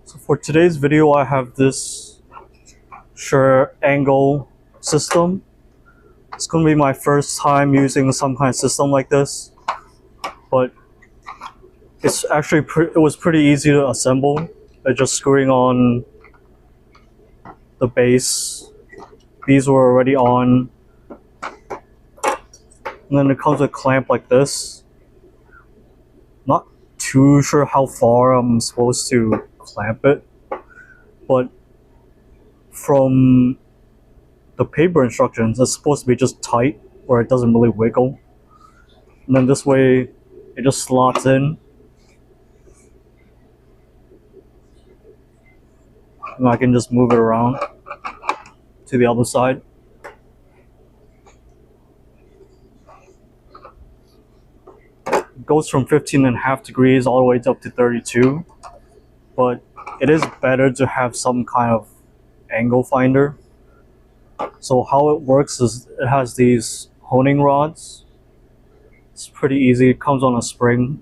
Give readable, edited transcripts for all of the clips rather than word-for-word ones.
So for today's video, I have this SureAngle system. It's going to be my first time using some kind of system like this, but it's actually it was pretty easy to assemble. Just screwing on the base. These were already on, and then it comes with a clamp like this. Not too sure how far I'm supposed to clamp it, but from the paper instructions, it's supposed to be just tight where it doesn't really wiggle. And then this way, it just slots in. And I can just move it around to the other side. It goes from 15.5 degrees all the way up to 32. But it is better to have some kind of angle finder. So how it works is it has these honing rods. It's pretty easy. It comes on a spring.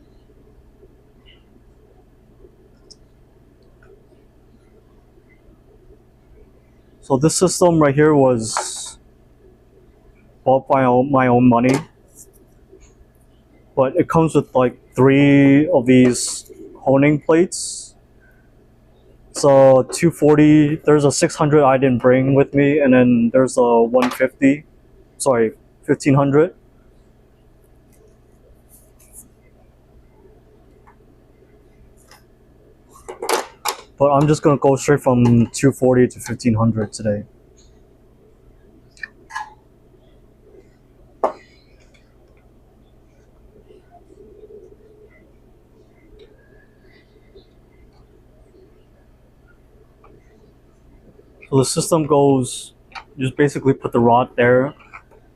So this system right here was bought by my own money. But it comes with like 3 of these honing plates. So 240, there's a 600 I didn't bring with me, and then there's a 150, sorry, 1500. But I'm just gonna go straight from 240 to 1500 today. So the system goes, you just basically put the rod there,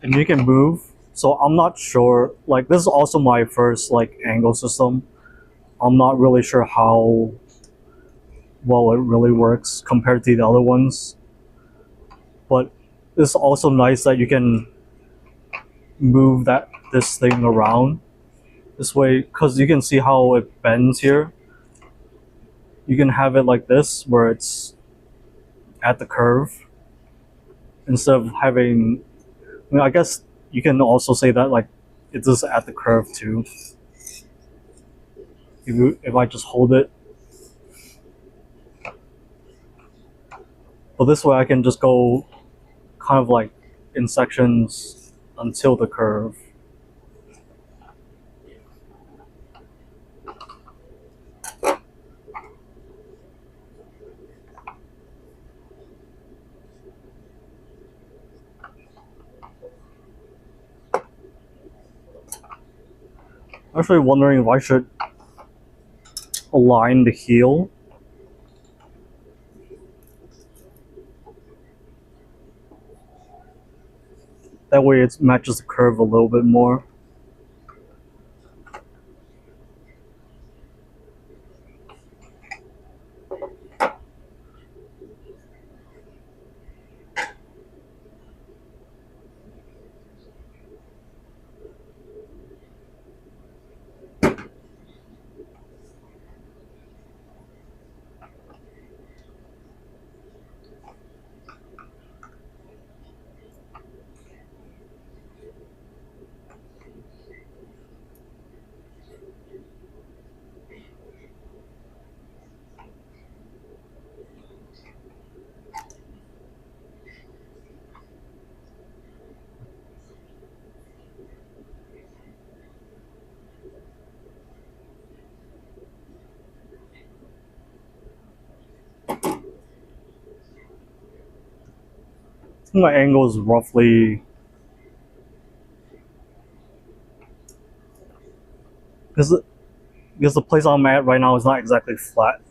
and you can move. So I'm not sure, like this is also my first like angle system. I'm not really sure how well it really works compared to the other ones. But it's also nice that you can move this thing around this way, because you can see how it bends here. You can have it like this where it's at the curve instead of having, I mean, I guess you can also say that like it's just at the curve too. If I just hold it, but this way I can just go kind of like in sections until the curve. I'm actually wondering if I should align the heel. That way it matches the curve a little bit more. My angle is roughly, because the place I'm at right now is not exactly flat.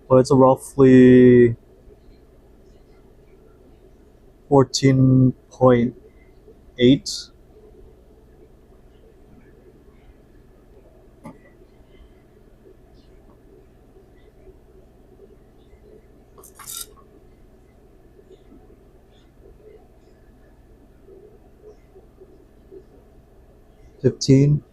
But it's a roughly 14.8. 15.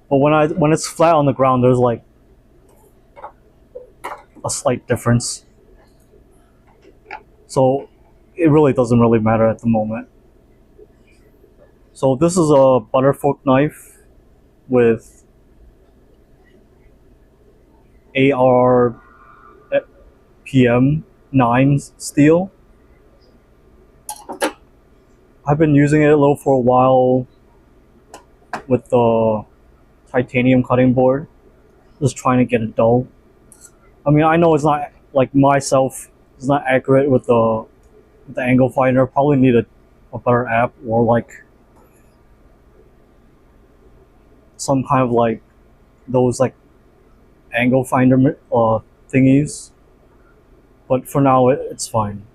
But when it's flat on the ground, there's like a slight difference. So it really doesn't really matter at the moment. So this is a Butterfork knife with ARPM 9 steel. I've been using it a little for a while with the titanium cutting board, just trying to get it dull. I mean, I know it's not like myself, it's not accurate with the angle finder. Probably need a better app or like some kind of like those like angle finder thingies. But for now, it's fine.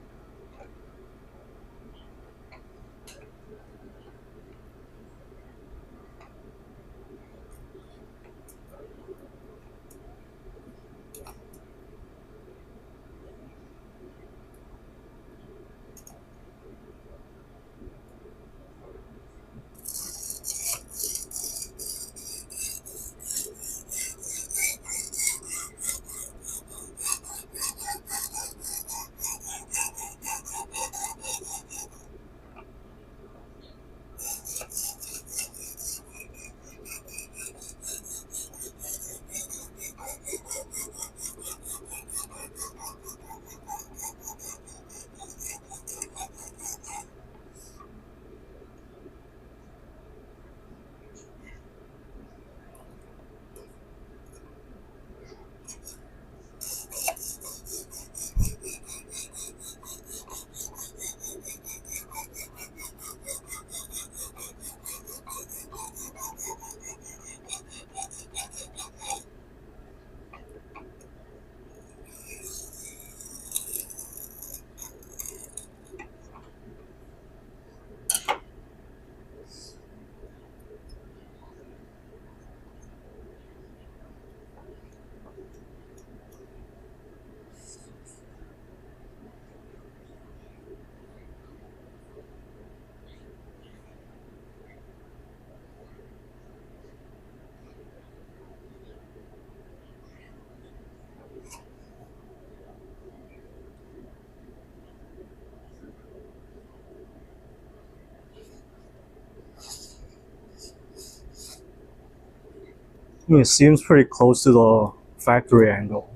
I mean, it seems pretty close to the factory angle.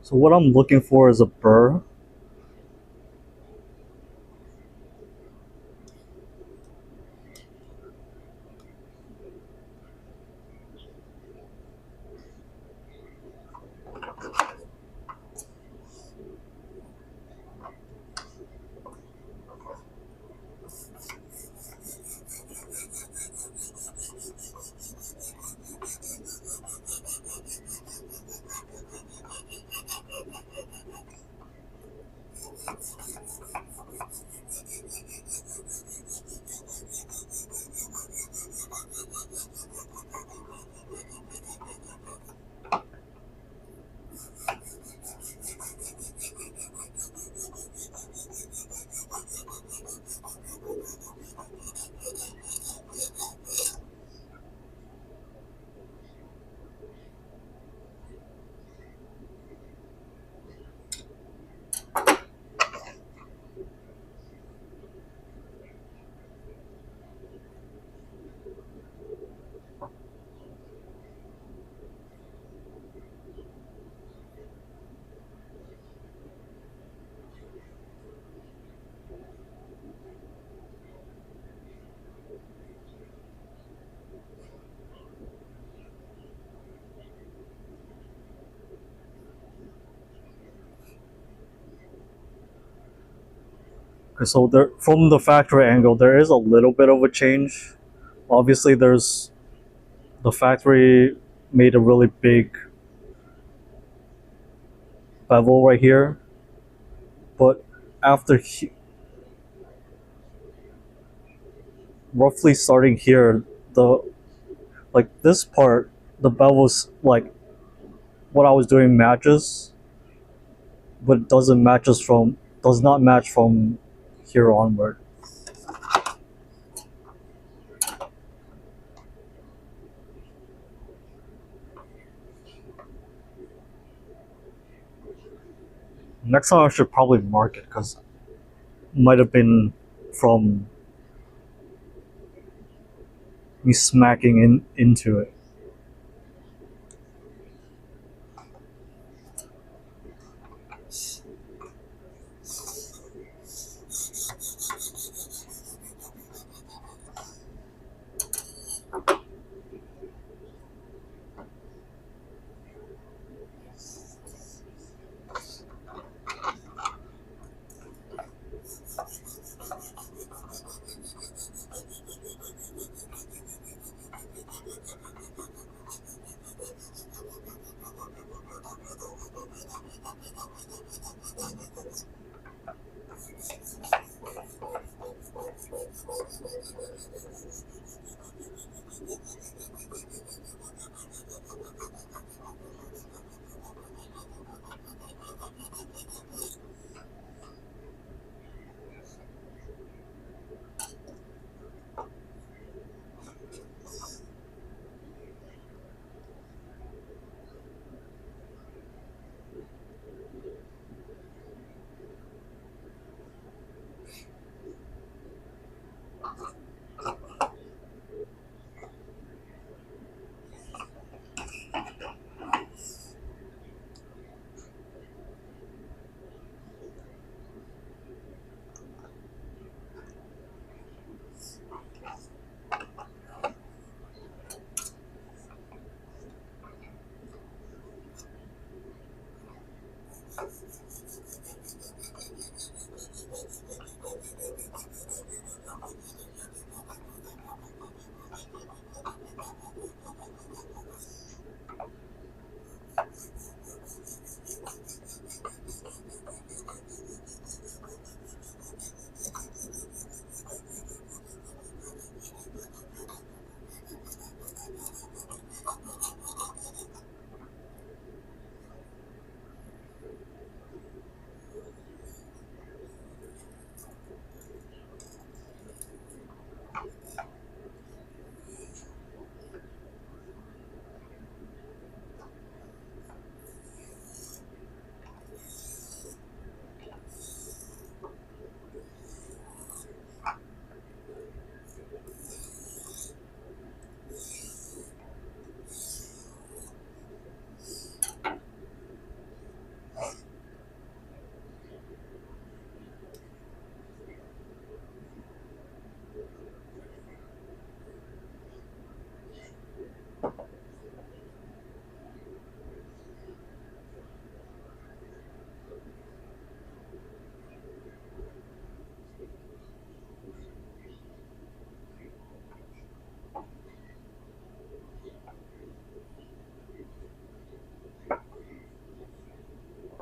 So what I'm looking for is a burr. So there, from the factory angle, there is a little bit of a change. Obviously, there's the factory made a really big bevel right here, but after roughly starting here, the like this part, the bevel's like what I was doing matches, but does not match from here onward. Next time I should probably mark it because it might have been from me smacking into it.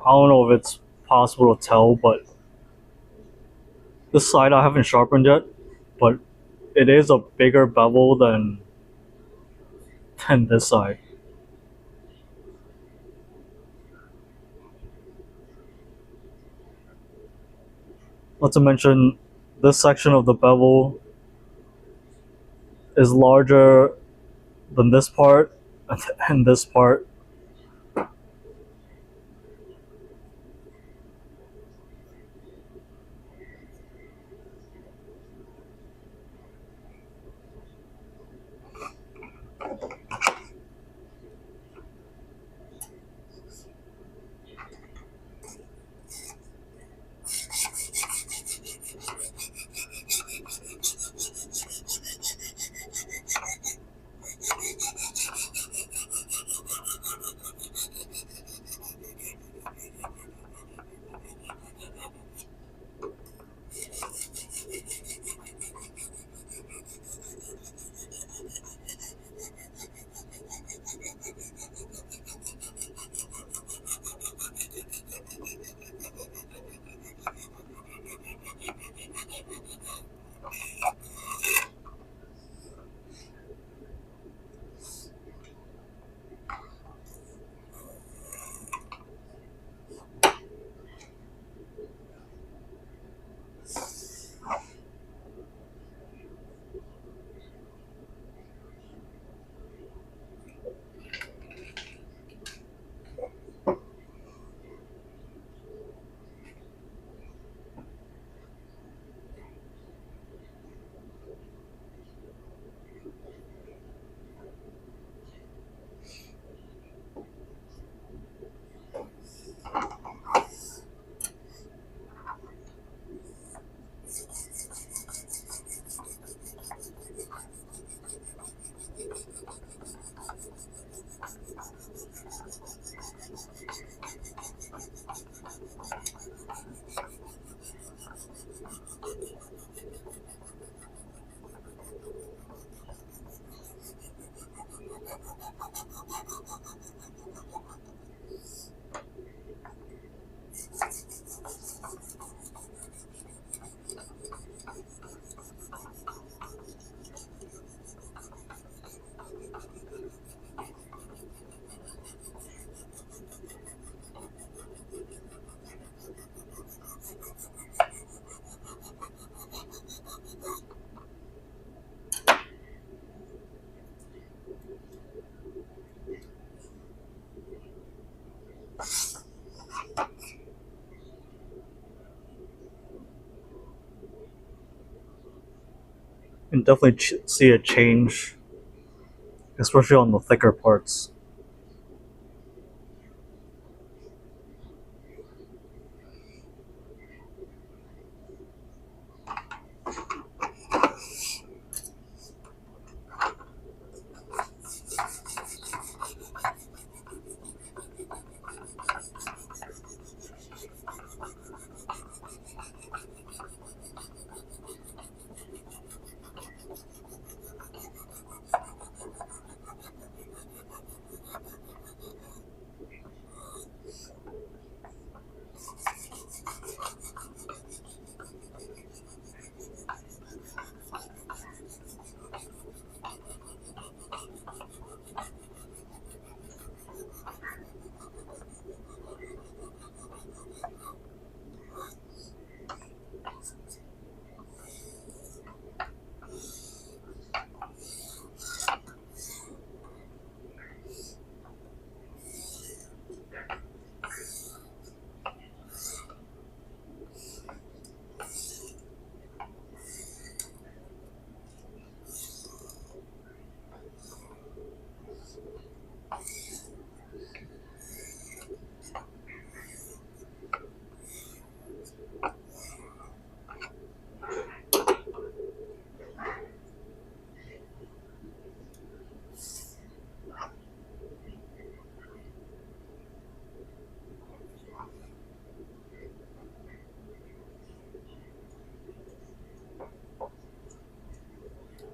I don't know if it's possible to tell, but this side I haven't sharpened yet, but it is a bigger bevel than this side. Not to mention, this section of the bevel is larger than this part and this part. You can definitely see a change, especially on the thicker parts.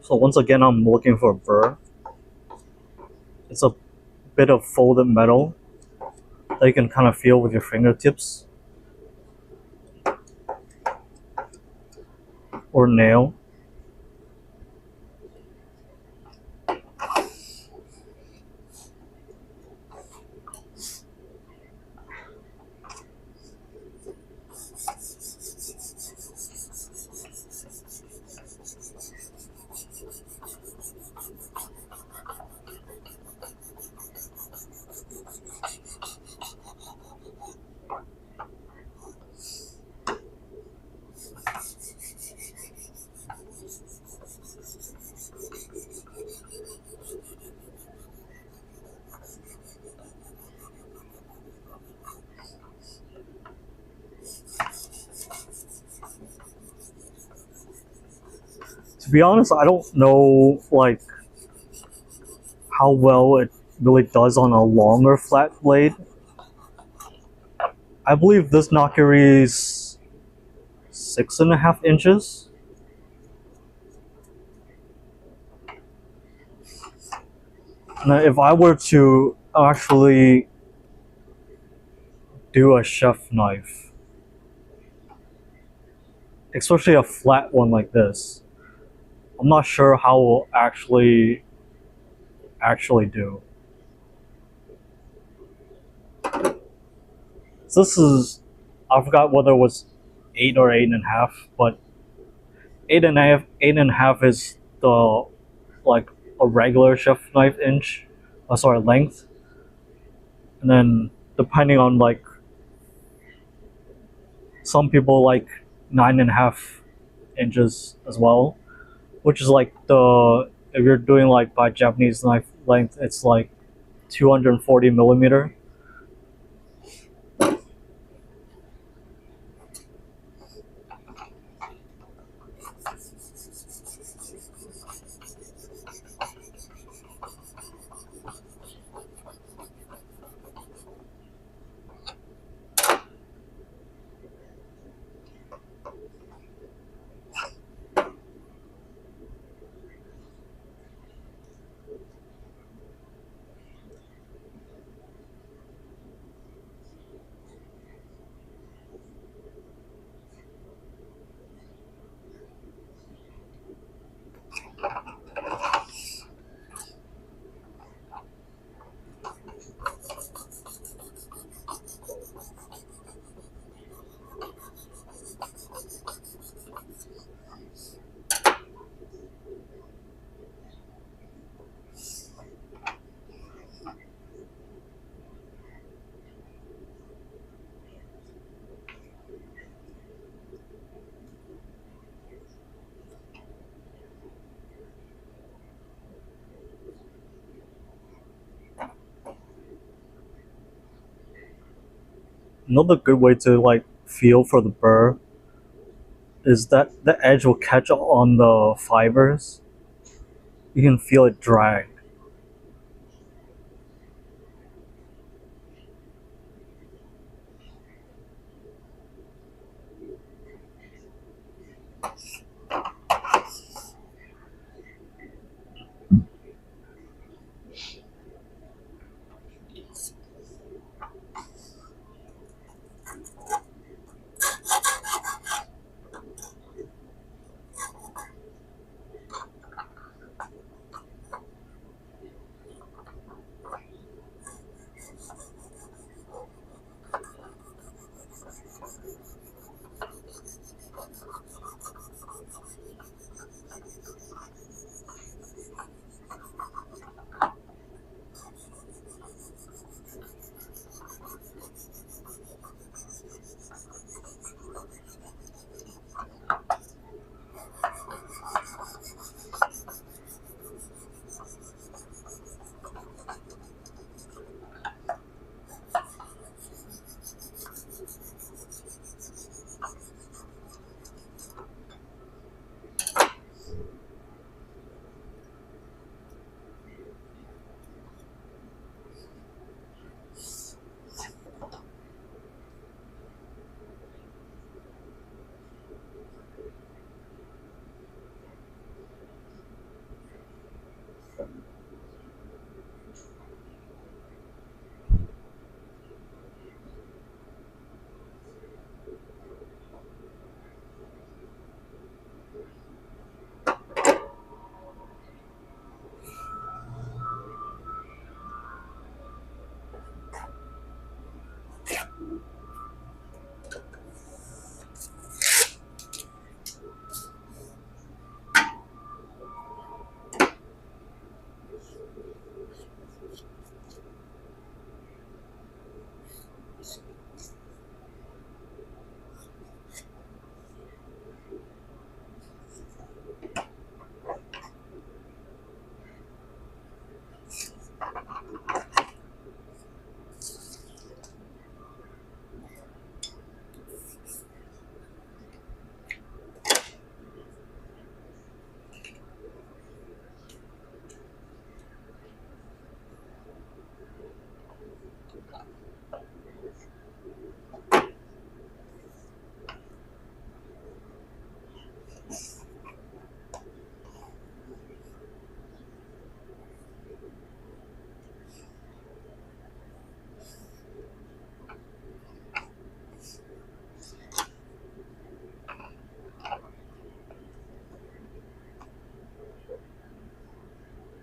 So once again, I'm looking for a burr. It's a bit of folded metal that you can kind of feel with your fingertips or nail. To be honest, I don't know like how well it really does on a longer flat blade. I believe this Nakiri is 6.5 inches. Now, if I were to actually do a chef knife, especially a flat one like this, I'm not sure how it will actually do. This is, I forgot whether it was 8 or 8.5, but 8.5 is the like a regular chef knife inch, sorry, length, and then depending on like some people like 9.5 inches as well, which is like the if you're doing like by Japanese knife length, it's like 240 millimeter. Another good way to like feel for the burr is that the edge will catch on the fibers. You can feel it drag.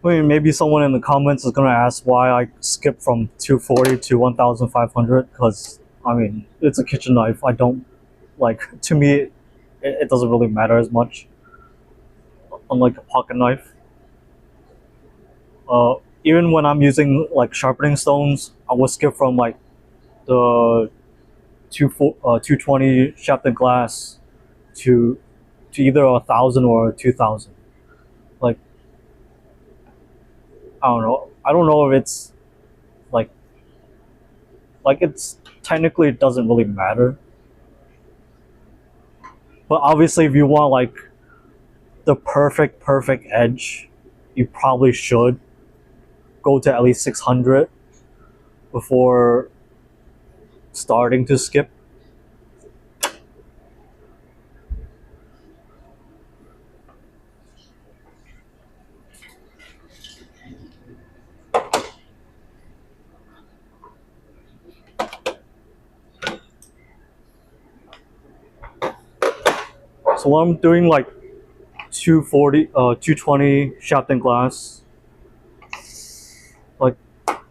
I mean, maybe someone in the comments is gonna ask why I skipped from 240 to 1,500. Because I mean, it's a kitchen knife. I don't like. To me, it doesn't really matter as much. Unlike a pocket knife. Even when I'm using like sharpening stones, I will skip from like the 220 sharpened glass to either 1,000 or 2,000. Like I don't know. I don't know if it's like it's technically it doesn't really matter. But obviously, if you want like the perfect edge, you probably should go to at least 600 before starting to skip. So when I'm doing like 220 sharpened glass, like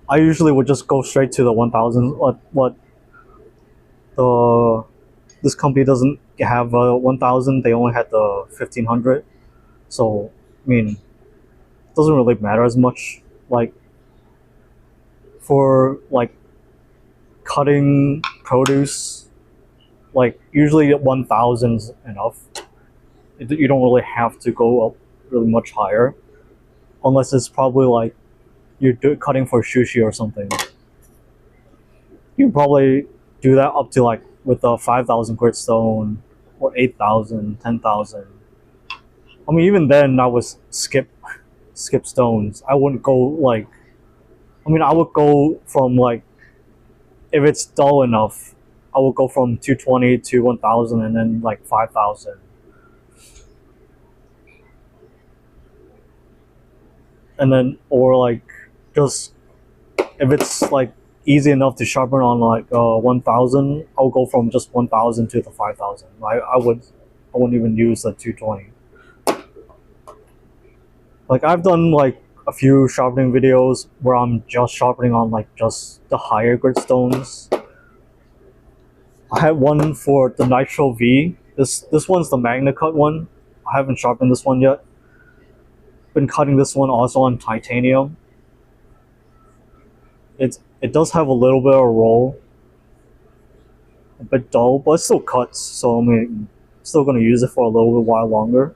I usually would just go straight to the 1,000. What the this company doesn't have 1,000. They only had the 1,500. So I mean, it doesn't really matter as much. Like for like cutting produce, like usually 1,000's enough. You don't really have to go up really much higher, unless it's probably like you're cutting for sushi or something. You probably do that up to like with a 5,000 grit stone or 8,000, 10,000. I mean, even then I would skip stones. I wouldn't go like. I mean, I would go from like if it's dull enough, I would go from 220 to 1,000 and then like 5,000. And then or like just if it's like easy enough to sharpen on like 1,000, I'll go from just 1,000 to the 5,000. I wouldn't even use the 220. Like I've done like a few sharpening videos where I'm just sharpening on like just the higher grit stones. I had one for the Nitro V. This one's the Magna Cut one. I haven't sharpened this one yet. Been cutting this one also on titanium. It does have a little bit of a roll, a bit dull, but it still cuts. So I mean, I'm still gonna use it for a little bit while longer.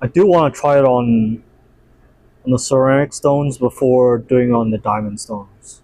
I do want to try it on the ceramic stones before doing it on the diamond stones.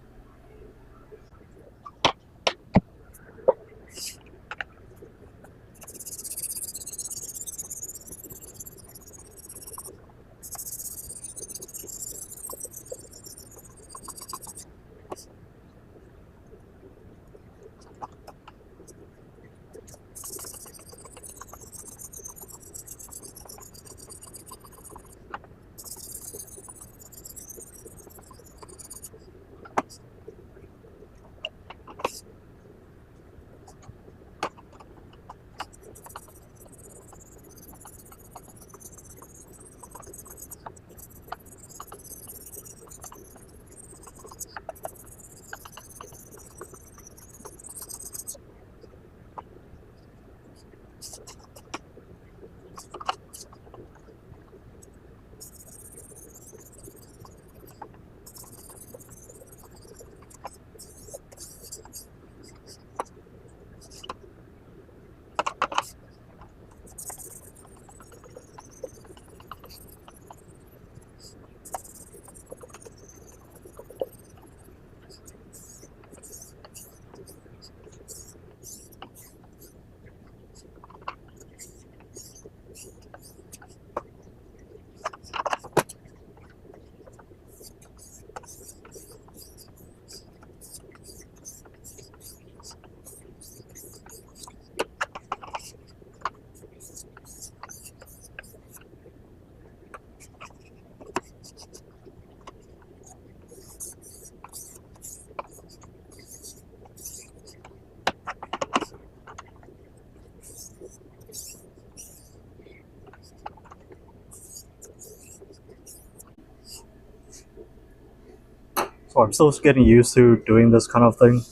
So I'm still getting used to doing this kind of thing.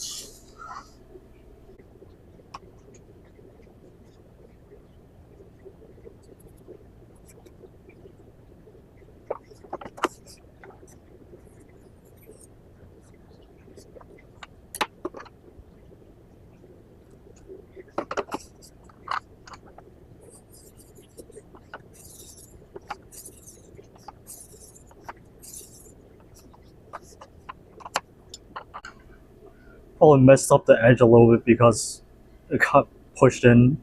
Probably messed up the edge a little bit because it got pushed in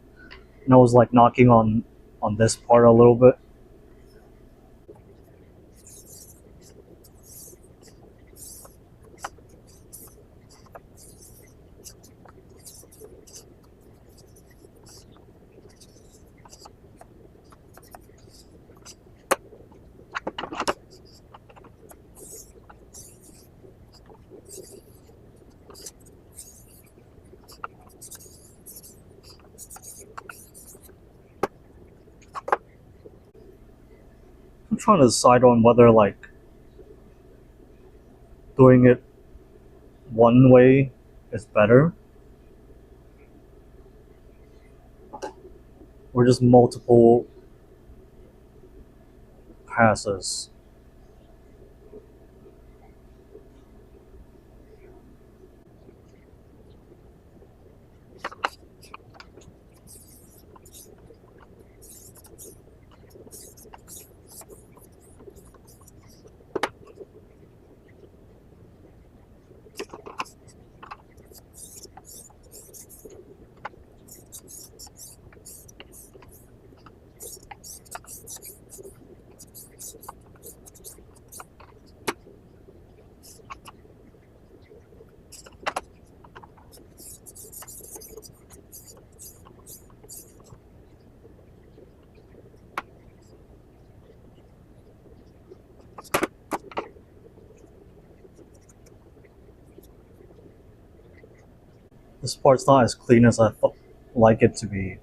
and I was like knocking on this part a little bit. I'm trying to decide on whether like doing it one way is better or just multiple passes. This part's not as clean as I like it to be.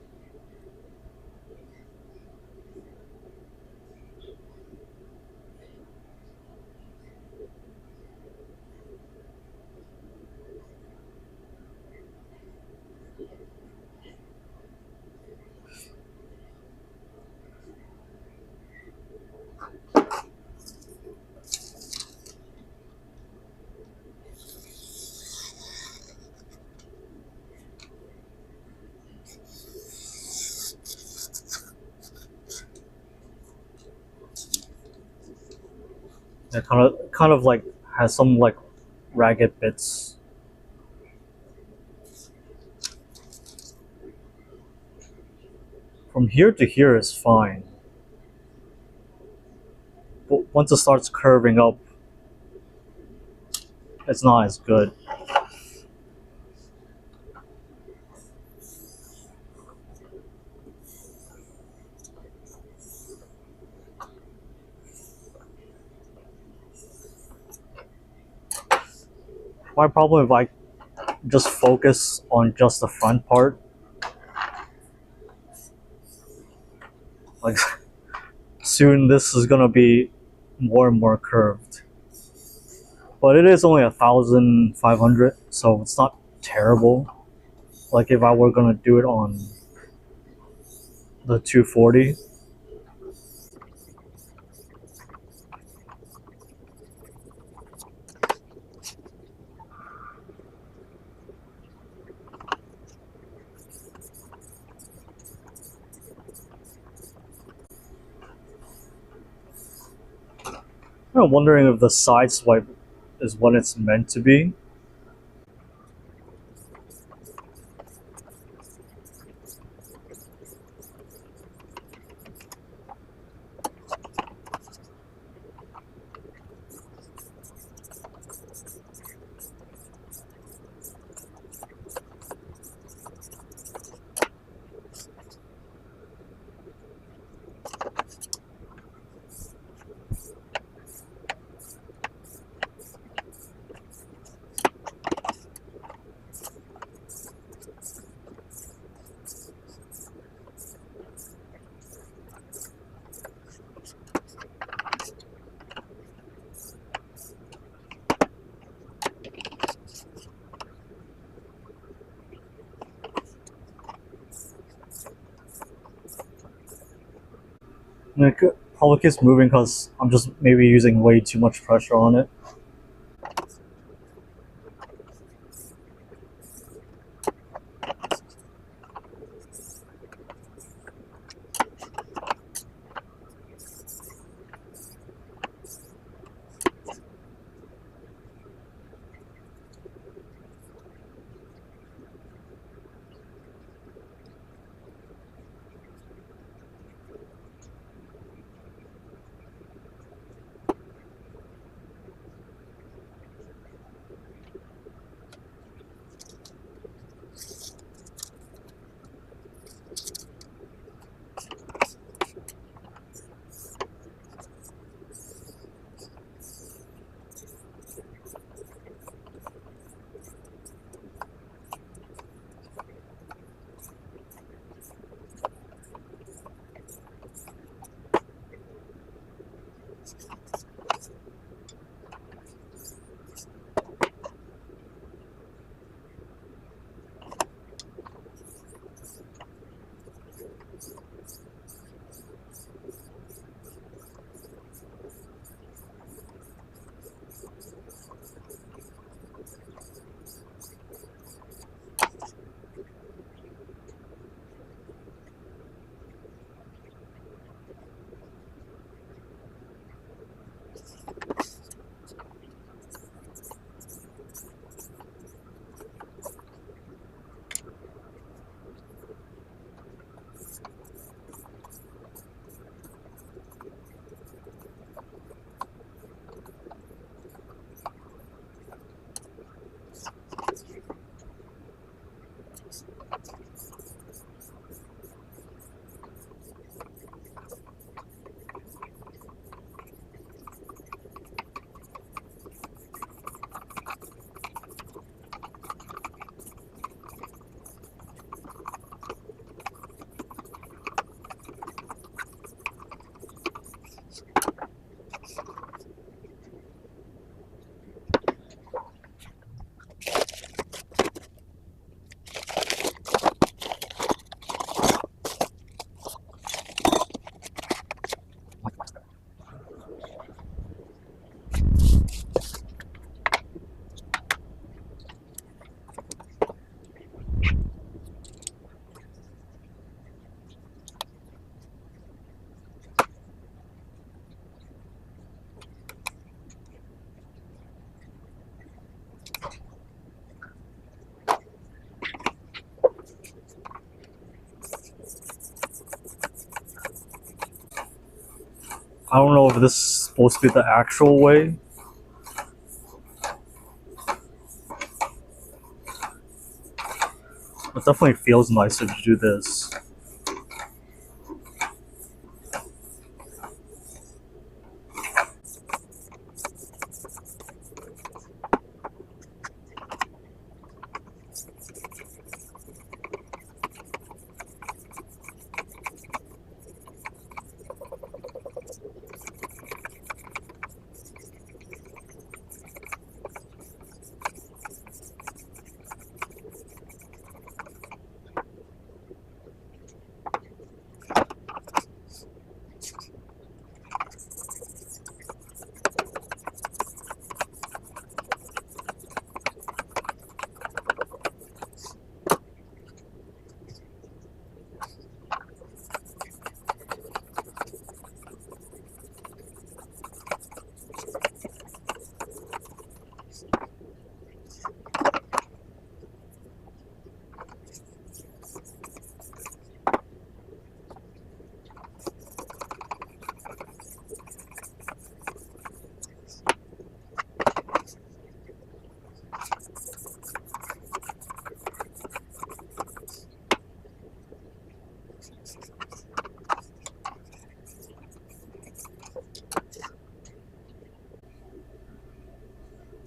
It kind of like has some like ragged bits. From here to here is fine, but once it starts curving up, it's not as good. My problem if I just focus on just the front part, like soon this is gonna be more and more curved. But it is only 1,500, so it's not terrible. Like if I were gonna do it on the 240. I'm wondering if the side swipe is what it's meant to be. And it probably keeps moving because I'm just maybe using way too much pressure on it. I don't know if this is supposed to be the actual way. It definitely feels nicer to do this.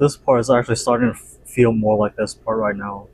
This part is actually starting to feel more like this part right now.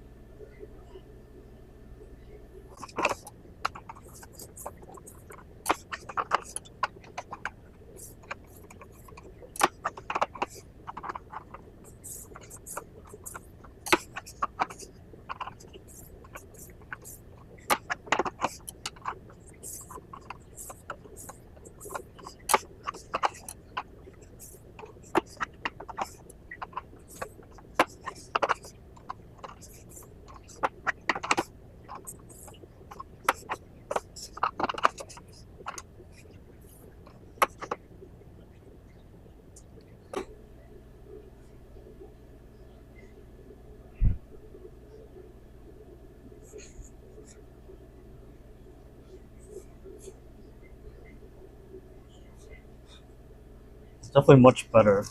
It's definitely much better.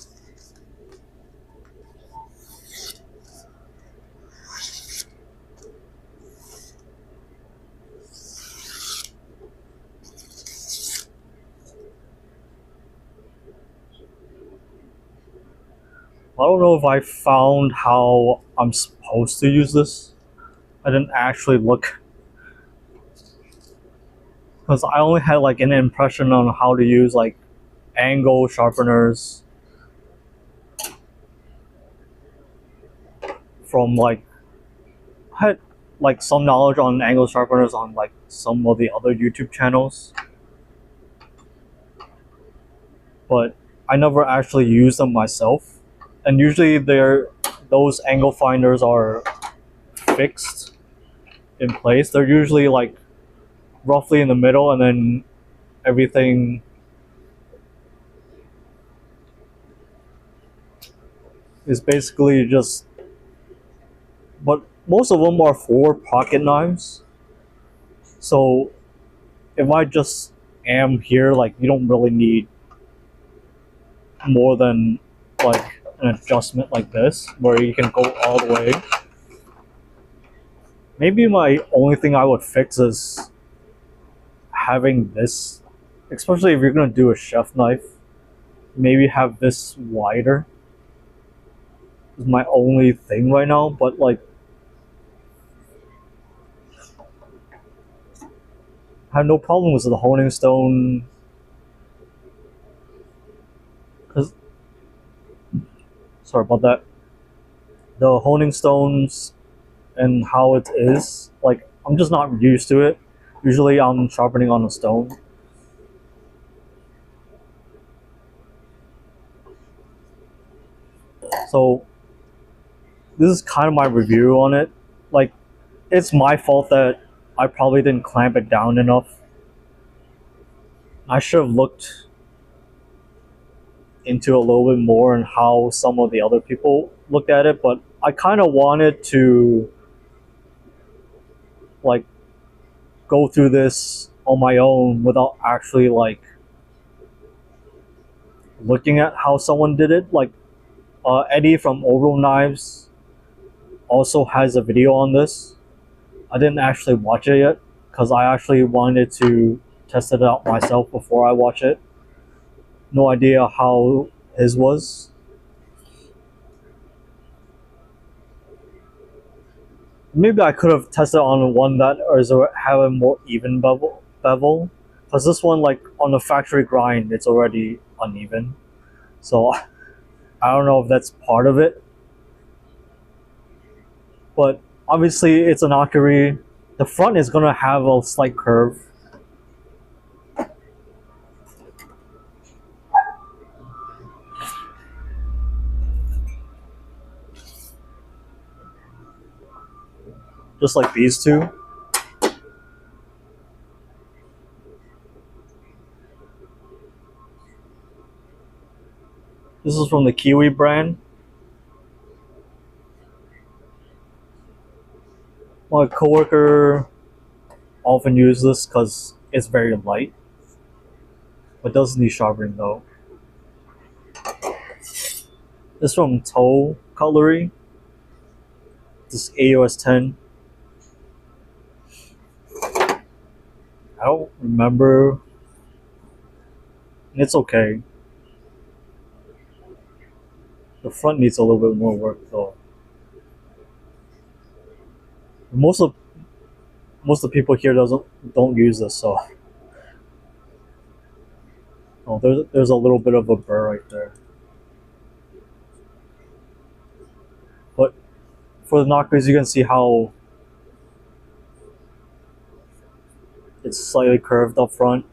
I don't know if I found how I'm supposed to use this. I didn't actually look because I only had like an impression on how to use like angle sharpeners from like I had like some knowledge on angle sharpeners on like some of the other YouTube channels, but I never actually used them myself. And usually those angle finders are fixed in place. They're usually like roughly in the middle, and then everything is basically just. But most of them are for pocket knives. So if I just am here, like you don't really need more than like an adjustment like this, where you can go all the way. Maybe my only thing I would fix is having this, especially if you're gonna do a chef knife. Maybe have this wider. Is my only thing right now, but like I have no problem with the honing stone. Cause sorry about that. The honing stones and how it is, like I'm just not used to it. Usually I'm sharpening on a stone. So this is kind of my review on it. Like it's my fault that I probably didn't clamp it down enough. I should have looked into a little bit more and how some of the other people looked at it, but I kind of wanted to like go through this on my own without actually like looking at how someone did it. Like Eddie from Oral Knives also has a video on this. I didn't actually watch it yet because I actually wanted to test it out myself before I watch it. No idea how his was. Maybe I could have tested on one that is have a more even bevel, because this one, like on the factory grind, it's already uneven. So I don't know if that's part of it, but obviously it's an Nakiri. The front is gonna have a slight curve. Just like these two. This is from the Kiwi brand. My coworker often uses this because it's very light, but doesn't need sharpening though. This is from Toe Cutlery. This is AOS 10. I don't remember. It's okay. The front needs a little bit more work though. Most of the people here don't use this, so oh, there's a little bit of a burr right there. But for the Nakiris, you can see how it's slightly curved up front.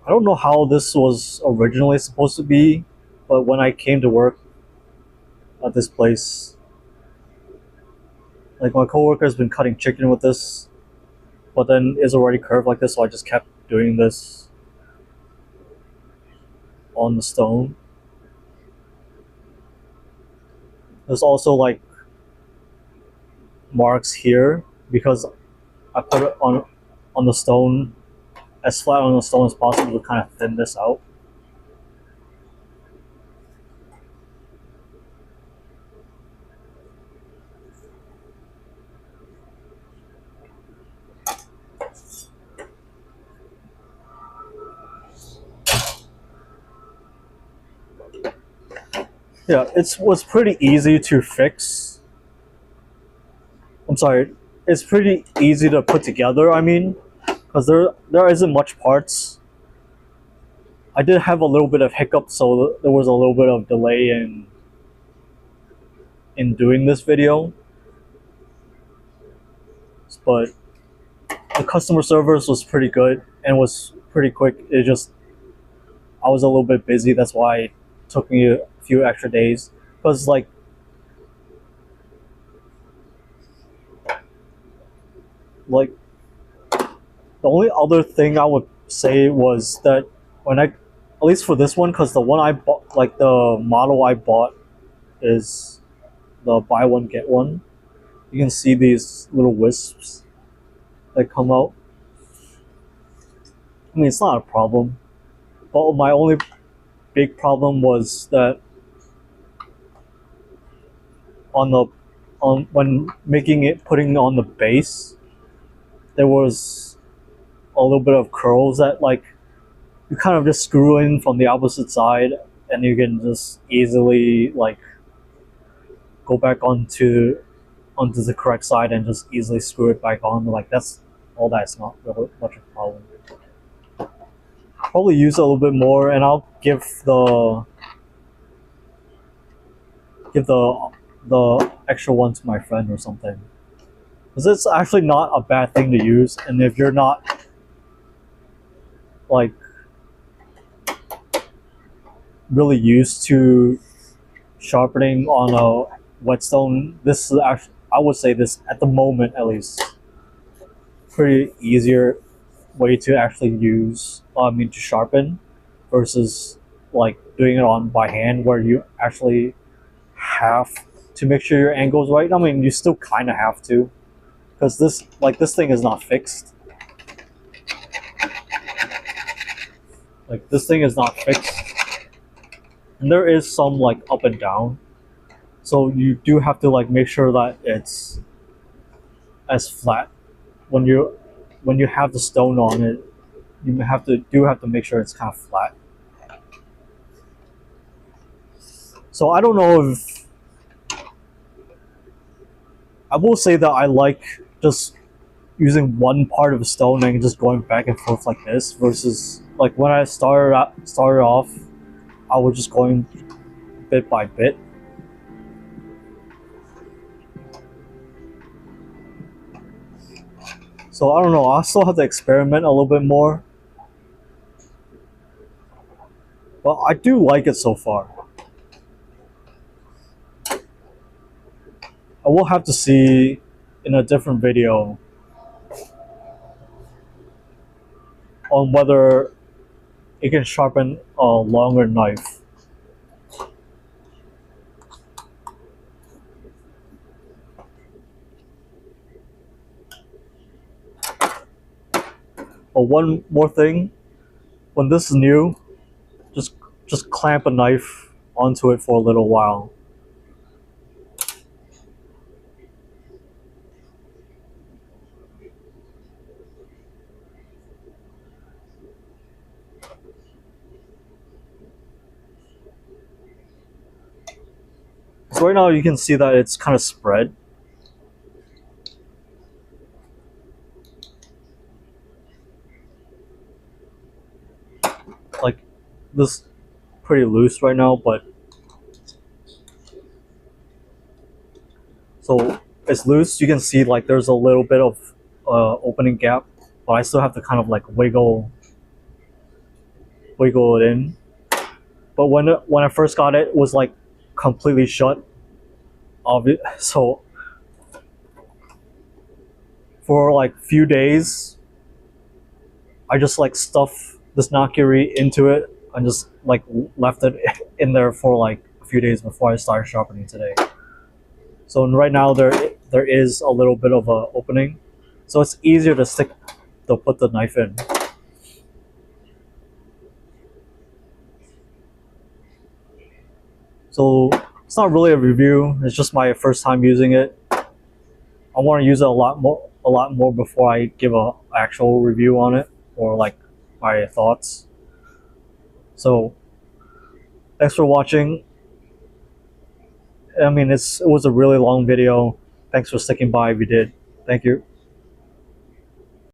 I don't know how this was originally supposed to be, but when I came to work at this place, like my coworker has been cutting chicken with this, but then it's already curved like this, so I just kept doing this on the stone. There's also like marks here because I put it on the stone, as flat on the stone as possible to kind of thin this out. Yeah, it was pretty easy to fix. I'm sorry, it's pretty easy to put together, I mean, because there isn't much parts. I did have a little bit of hiccup, so there was a little bit of delay in doing this video. But the customer service was pretty good and was pretty quick. It just, I was a little bit busy, that's why it took me a few extra days. Because like the only other thing I would say was that when at least for this one, because the one I bought, like the model I bought is the buy one get one. You can see these little wisps that come out. I mean, it's not a problem, but my only big problem was that when making it, putting it on the base, there was a little bit of curls that like you kind of just screw in from the opposite side, and you can just easily like go back onto the correct side and just easily screw it back on. Like that's all that. It's not really much of a problem. Probably use it a little bit more, and I'll give the extra one to my friend or something, because it's actually not a bad thing to use. And if you're not like really used to sharpening on a whetstone, this is actually, I would say this at the moment at least, pretty easier way to actually use, to sharpen, versus like doing it on by hand where you actually have to make sure your angle is right. I mean, you still kind of have to, because this thing is not fixed. Like this thing is not fixed, and there is some like up and down. So you do have to like make sure that it's as flat when you have the stone on it. You have to make sure it's kind of flat. So I don't know if I will say that I like just using one part of a stone and just going back and forth like this versus like when I started off, I was just going bit by bit. So I don't know, I still have to experiment a little bit more. But I do like it so far. I will have to see in a different video on whether it can sharpen a longer knife. But one more thing, when this is new, just clamp a knife onto it for a little while. So right now you can see that it's kind of spread. Like this pretty loose right now, but so it's loose. You can see like there's a little bit of opening gap, but I still have to kind of like wiggle it in. But when I first got it, it was like completely shut. So for like few days, I just like stuffed this nakiri into it and just like left it in there for like a few days before I started sharpening today. So right now there is a little bit of a opening, so it's easier to put the knife in. So it's not really a review, it's just my first time using it. I want to use it a lot more before I give a actual review on it or like my thoughts. So thanks for watching. I mean, it was a really long video. Thanks for sticking by if you did. Thank you.